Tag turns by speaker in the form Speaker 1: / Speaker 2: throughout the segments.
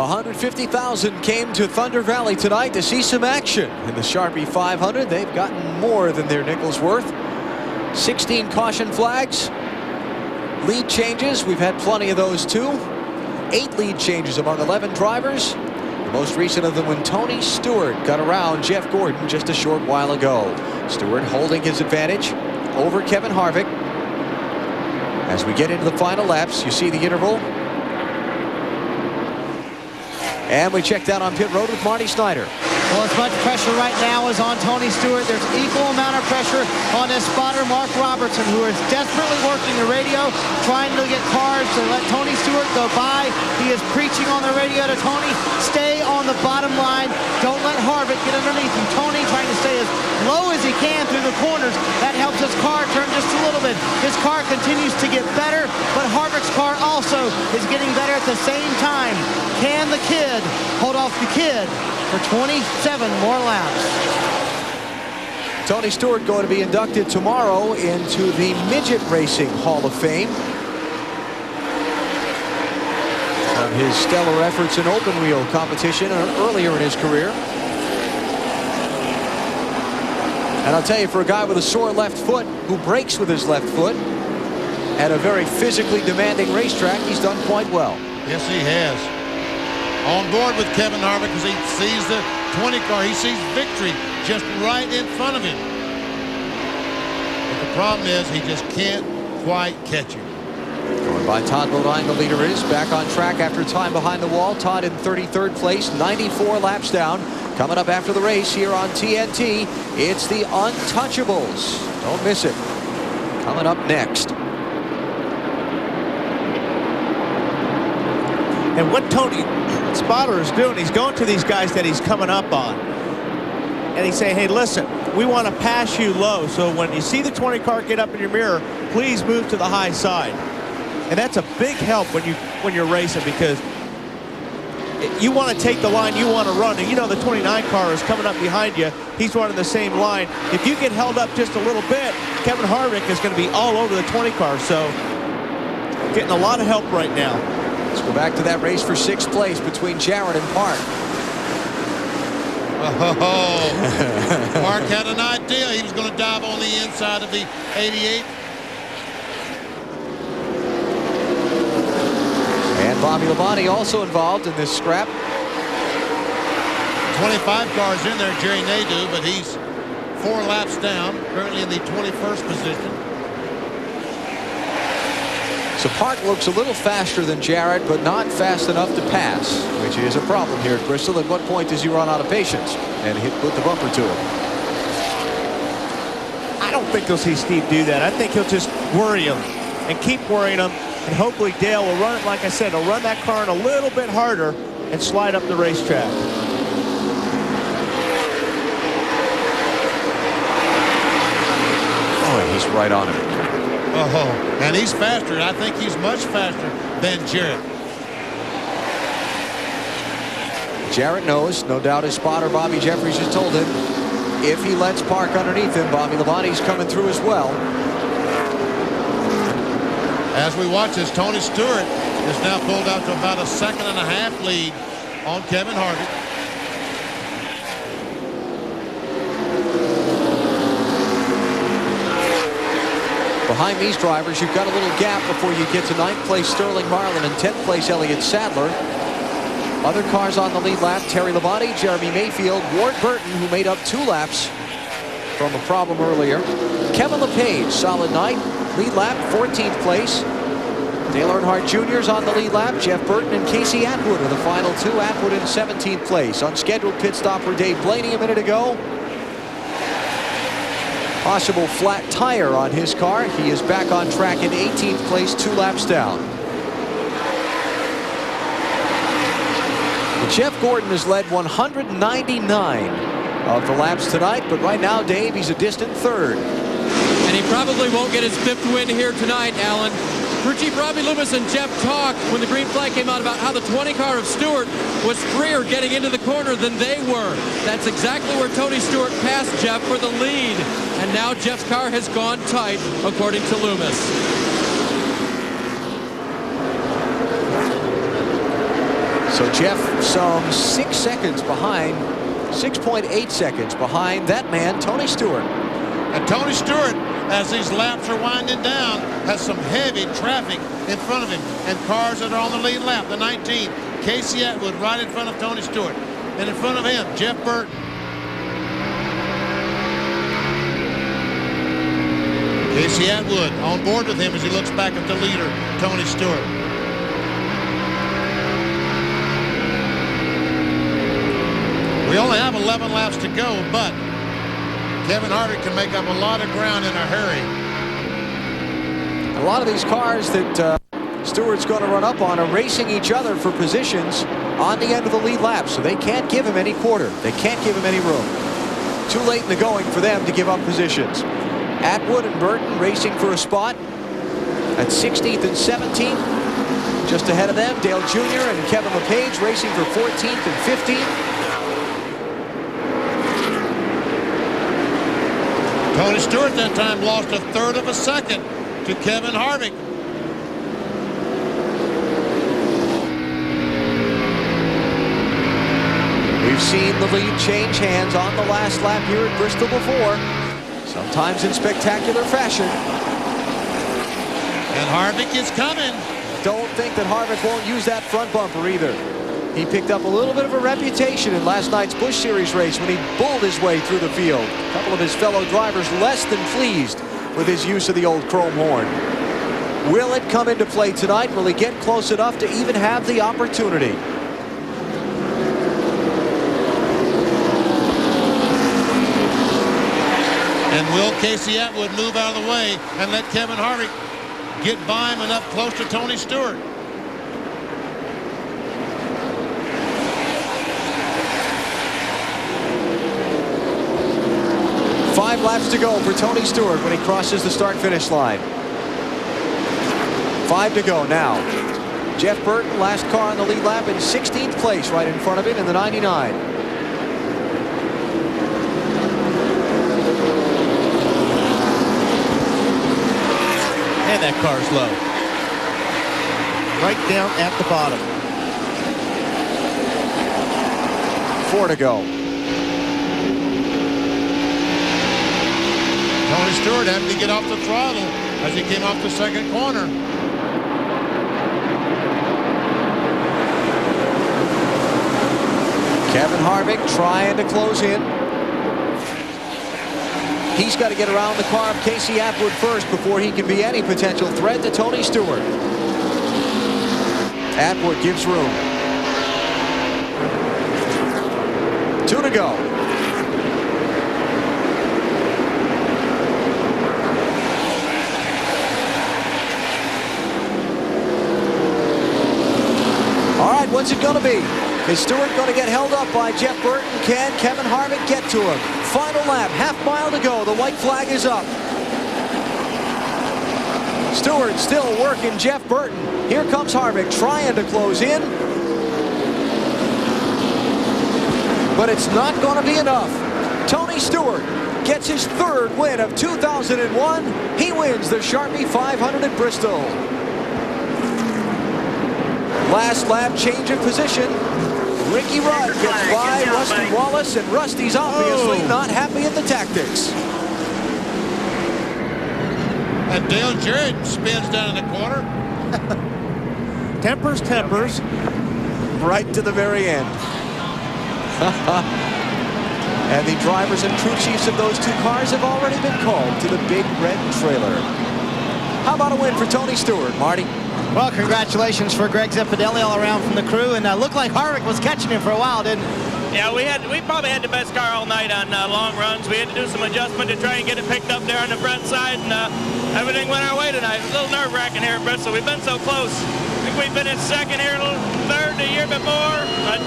Speaker 1: 150,000 came to Thunder Valley tonight to see some action in the Sharpie 500. They've gotten more than their nickel's worth. 16 caution flags. Lead changes, we've had plenty of those too. 8 lead changes among 11 drivers. The most recent of them when Tony Stewart got around Jeff Gordon just a short while ago. Stewart holding his advantage over Kevin Harvick. As we get into the final laps, you see the interval. And we checked out on pit road with Marty Snyder.
Speaker 2: Well, as much pressure right now is on Tony Stewart. There's equal amount of pressure on his spotter, Mark Robertson, who is desperately working the radio, trying to get cars to let Tony Stewart go by. He is preaching on the radio to Tony, stay on the bottom line. Don't let Harvick get underneath him. Tony trying to stay as low as he can through the corners. That helps his car turn just a little bit. His car continues to get better, but Harvick's car also is getting better at the same time. Can the kid hold off the kid for 27 more laps?
Speaker 1: Tony Stewart going to be inducted tomorrow into the Midget Racing Hall of Fame on his stellar efforts in open wheel competition earlier in his career. And I'll tell you, for a guy with a sore left foot who brakes with his left foot at a very physically demanding racetrack, he's done quite well.
Speaker 3: Yes, he has. On board with Kevin Harvick because he sees the 20 car. He sees victory just right in front of him. But the problem is he just can't quite catch him.
Speaker 1: Going by Todd Bodine, the leader is back on track after time behind the wall. Todd in 33rd place, 94 laps down. Coming up after the race here on TNT, it's the Untouchables. Don't miss it. Coming up next.
Speaker 4: And what Tony Spotter is doing, he's going to these guys that he's coming up on. And he's saying, hey, listen, we want to pass you low. So when you see the 20 car get up in your mirror, please move to the high side. And that's a big help when you're racing, because you want to take the line you want to run. And you know the 29 car is coming up behind you. He's running the same line. If you get held up just a little bit, Kevin Harvick is going to be all over the 20 car. So getting a lot of help right now.
Speaker 1: Let's go back to that race for 6th place between Jarrett and Park.
Speaker 3: Oh, Park had an idea. He was going to dive on the inside of the 88.
Speaker 1: And Bobby Labonte also involved in this scrap.
Speaker 3: 25 cars in there, Jerry Nadeau, but he's 4 laps down, currently in the 21st position.
Speaker 1: So Park looks a little faster than Jarrett, but not fast enough to pass, which is a problem here at Bristol. At what point does he run out of patience and put the bumper to him?
Speaker 4: I don't think you'll see Steve do that. I think he'll just worry him and keep worrying him. And hopefully Dale will run it, like I said, he'll run that car in a little bit harder and slide up the racetrack.
Speaker 1: Oh, he's right on him.
Speaker 3: Oh, and he's faster. I think he's much faster than Jarrett.
Speaker 1: Jarrett knows, no doubt his spotter Bobby Jeffries has told him, if he lets Park underneath him, Bobby Labonte's coming through as well.
Speaker 3: As we watch this, Tony Stewart is now pulled out to about a 2.5 lead on Kevin Harvick.
Speaker 1: Behind these drivers, you've got a little gap before you get to 9th place Sterling Marlin and 10th place Elliott Sadler. Other cars on the lead lap, Terry Labonte, Jeremy Mayfield, Ward Burton, who made up 2 laps from a problem earlier. Kevin LePage, solid night. Lead lap, 14th place. Dale Earnhardt Jr. is on the lead lap. Jeff Burton and Casey Atwood are the final 2. Atwood in 17th place. Unscheduled pit stop for Dave Blaney a minute ago. Possible flat tire on his car. He is back on track in 18th place, 2 laps down. Well, Jeff Gordon has led 199 of the laps tonight, but right now, Dave, he's a distant 3rd.
Speaker 5: And he probably won't get his 5th win here tonight, Alan. Crew Chief Robbie Loomis and Jeff talked when the green flag came out about how the 20 car of Stewart was freer getting into the corner than they were. That's exactly where Tony Stewart passed Jeff for the lead. And now Jeff's car has gone tight, according to Loomis.
Speaker 1: So Jeff some 6 seconds behind, 6.8 seconds behind that man, Tony Stewart.
Speaker 3: And Tony Stewart, as these laps are winding down, has some heavy traffic in front of him and cars that are on the lead lap. The 19th, Casey Atwood right in front of Tony Stewart. And in front of him, Jeff Burton. Casey Atwood on board with him as he looks back at the leader, Tony Stewart. We only have 11 laps to go, but Kevin Harvick can make up a lot of ground in a hurry.
Speaker 1: A lot of these cars that Stewart's going to run up on are racing each other for positions on the end of the lead lap, so they can't give him any quarter. They can't give him any room. Too late in the going for them to give up positions. Atwood and Burton racing for a spot at 16th and 17th. Just ahead of them, Dale Jr. and Kevin LePage racing for 14th and 15th.
Speaker 3: Tony Stewart that time lost a third of a second to Kevin Harvick.
Speaker 1: We've seen the lead change hands on the last lap here at Bristol before, sometimes in spectacular fashion.
Speaker 3: And Harvick is coming.
Speaker 1: Don't think that Harvick won't use that front bumper either. He picked up a little bit of a reputation in last night's Busch Series race when he bulled his way through the field. A couple of his fellow drivers less than pleased with his use of the old chrome horn. Will it come into play tonight? Will he get close enough to even have the opportunity?
Speaker 3: And will Casey Atwood move out of the way and let Kevin Harvick get by him and up close to Tony Stewart?
Speaker 1: Five laps to go for Tony Stewart when he crosses the start-finish line. 5 to go now. Jeff Burton, last car on the lead lap in 16th place, right in front of him in the 99.
Speaker 4: And that car's low. Right down at the bottom.
Speaker 1: 4 to go.
Speaker 3: Tony Stewart having to get off the throttle as he came off the second corner.
Speaker 1: Kevin Harvick trying to close in. He's got to get around the car of Casey Atwood first before he can be any potential threat to Tony Stewart. Atwood gives room. 2 to go. All right, what's it going to be? Is Stewart going to get held up by Jeff Burton? Can Kevin Harvick get to him? Final lap, half mile to go. The white flag is up. Stewart still working Jeff Burton. Here comes Harvick trying to close in. But it's not going to be enough. Tony Stewart gets his third win of 2001. He wins the Sharpie 500 at Bristol. Last lap change of position. Ricky Rudd gets by Rusty Wallace, and Rusty's obviously not happy at the tactics.
Speaker 3: And Dale Jarrett spins down in the corner.
Speaker 4: Tempers.
Speaker 1: Right to the very end. And the drivers and crew chiefs of those two cars have already been called to the big red trailer. How about a win for Tony Stewart, Marty?
Speaker 2: Well, congratulations for Greg Zeppedelli all around from the crew, and looked like Harvick was catching him for a while, didn't it?
Speaker 6: Yeah, we probably had the best car all night on long runs. We had to do some adjustment to try and get it picked up there on the front side, and everything went our way tonight. It was a little nerve-wracking here at Bristol. We've been so close. I think we've been in second here, a little third the year before, but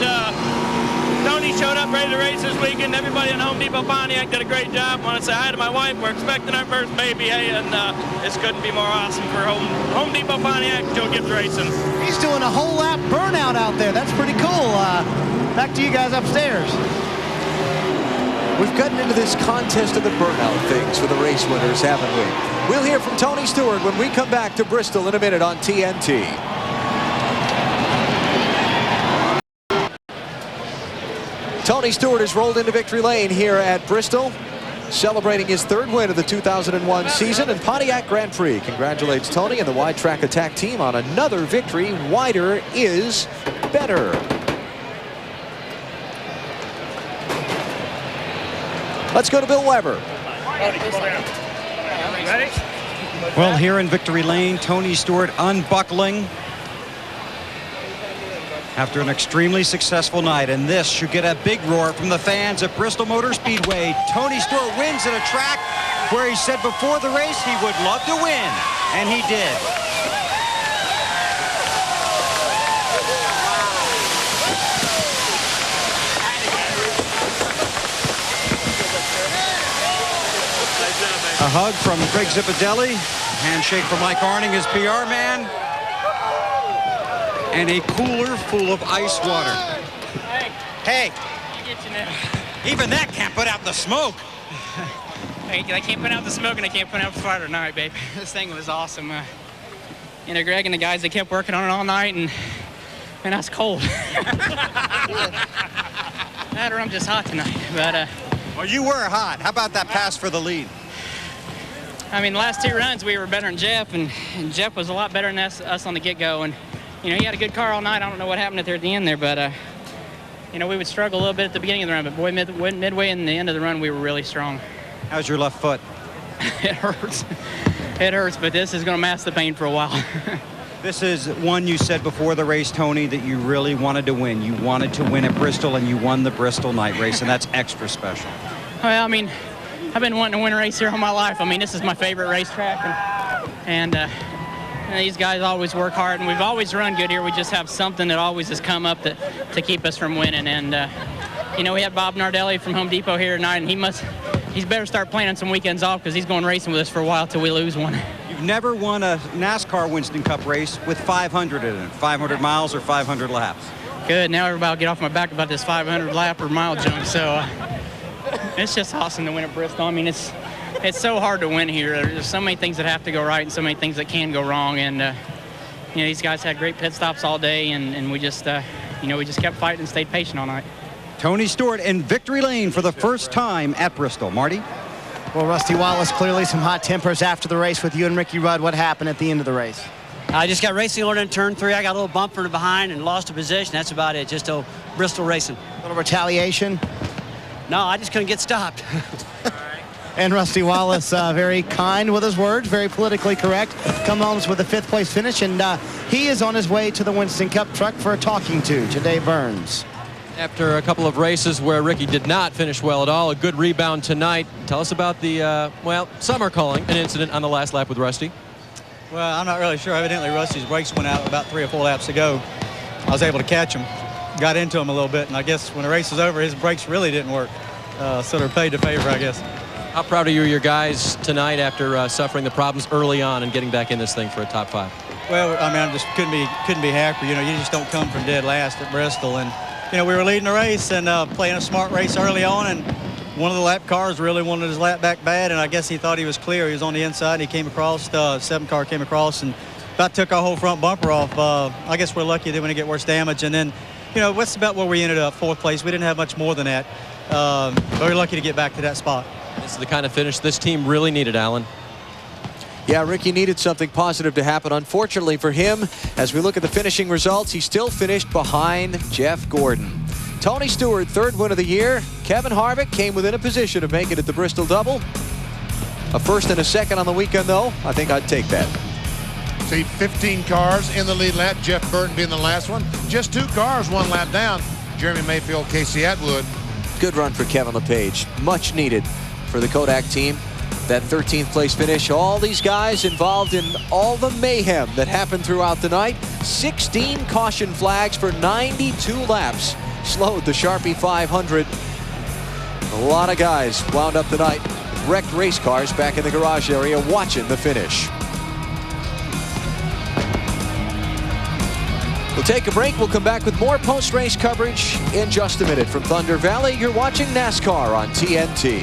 Speaker 6: Tony showed up ready to race this weekend. Everybody in Home Depot Pontiac did a great job. I want to say hi to my wife. We're expecting our first baby, hey, and this couldn't be more awesome for Home Depot Pontiac. Joe Gibbs Racing.
Speaker 2: He's doing a whole lap burnout out there. That's pretty cool. Back to you guys upstairs.
Speaker 1: We've gotten into this contest of the burnout things for the race winners, haven't we? We'll hear from Tony Stewart when we come back to Bristol in a minute on TNT. Tony Stewart has rolled into victory lane here at Bristol, celebrating his 3rd win of the 2001 season, and Pontiac Grand Prix congratulates Tony and the wide track attack team on another victory. Wider is better. Let's go to Bill Weber.
Speaker 6: Ready?
Speaker 7: Well, here in victory lane, Tony Stewart unbuckling after an extremely successful night, and this should get a big roar from the fans at Bristol Motor Speedway. Tony Stewart wins at a track where he said before the race he would love to win, and he did. A hug from Greg Zipadelli, handshake from Mike Arning, his PR man, and a cooler full of ice water. Hey, even that can't put out the smoke.
Speaker 8: Hey, I can't put out the smoke and I can't put out the fire tonight, babe. This thing was awesome. You know, Greg and the guys, they kept working on it all night, and I was cold. I'm just hot tonight, but
Speaker 7: well, you were hot. How about that pass for the lead?
Speaker 8: I mean, the last 2 runs we were better than Jeff, and Jeff was a lot better than us on the get-go, and you know, he had a good car all night. I don't know what happened there at the end there, but you know, we would struggle a little bit at the beginning of the run, but boy, midway and the end of the run, we were really strong.
Speaker 7: How's your left foot?
Speaker 8: It hurts. It hurts, but this is going to mask the pain for a while.
Speaker 7: This is one you said before the race, Tony, that you really wanted to win. You wanted to win at Bristol, and you won the Bristol night race, and that's extra special.
Speaker 8: Well, I mean, I've been wanting to win a race here all my life. I mean, this is my favorite racetrack, and these guys always work hard, and we've always run good here. We just have something that always has come up to keep us from winning. And you know, we had Bob Nardelli from Home Depot here tonight, and he's better start planning some weekends off, because he's going racing with us for a while till we lose one.
Speaker 7: You've never won a NASCAR Winston Cup race with 500 in it, 500 miles or 500 laps.
Speaker 8: Good. Now everybody will get off my back about this 500 lap or mile junk. So it's just awesome to win at Bristol. I mean, it's so hard to win here. There's so many things that have to go right and so many things that can go wrong. And you know, these guys had great pit stops all day, and we just you know, we just kept fighting and stayed patient all night.
Speaker 7: Tony Stewart in victory lane for the first time at Bristol. Marty?
Speaker 2: Well, Rusty Wallace, clearly some hot tempers after the race with you and Ricky Rudd. What happened at the end of the race?
Speaker 9: I just got racing order in turn 3. I got a little bump from behind and lost a position. That's about it. Just a Bristol racing.
Speaker 2: A little retaliation?
Speaker 9: No, I just couldn't get stopped.
Speaker 2: And Rusty Wallace, very kind with his words, very politically correct. Come home with a 5th place finish, and he is on his way to the Winston Cup truck for a talking to Dave Burns.
Speaker 5: After a couple of races where Ricky did not finish well at all, a good rebound tonight. Tell us about the, well, some are calling an incident on the last lap with Rusty.
Speaker 10: Well, I'm not really sure. Evidently, Rusty's brakes went out about 3 or 4 laps ago. I was able to catch him, got into him a little bit, and I guess when the race was over, his brakes really didn't work. So they're paid to favor, I guess.
Speaker 5: How proud are you of your guys tonight after suffering the problems early on and getting back in this thing for a top 5?
Speaker 10: Well, I mean, I just couldn't be happier. You know, you just don't come from dead last at Bristol, and you know, we were leading the race and playing a smart race early on, and one of the lap cars really wanted his lap back bad, and I guess he thought he was clear. He was on the inside. He came across. 7 car came across and about took our whole front bumper off. I guess we're lucky they didn't get worse damage. And then, you know, what's about where we ended up, 4th place. We didn't have much more than that. Very lucky to get back to that spot.
Speaker 5: This is the kind of finish this team really needed, Alan.
Speaker 1: Yeah, Ricky needed something positive to happen. Unfortunately for him, as we look at the finishing results, he still finished behind Jeff Gordon. Tony Stewart, 3rd win of the year. Kevin Harvick came within a position of making it the Bristol Double. A 1st and a 2nd on the weekend, though. I think I'd take that.
Speaker 3: See, 15 cars in the lead lap, Jeff Burton being the last one. Just 2 cars, 1 lap down. Jeremy Mayfield, Casey Atwood.
Speaker 1: Good run for Kevin LePage. Much needed for the Kodak team. That 13th place finish. All these guys involved in all the mayhem that happened throughout the night. 16 caution flags for 92 laps. Slowed the Sharpie 500. A lot of guys wound up the night with wrecked race cars back in the garage area watching the finish. We'll take a break. We'll come back with more post-race coverage in just a minute. From Thunder Valley, you're watching NASCAR on TNT.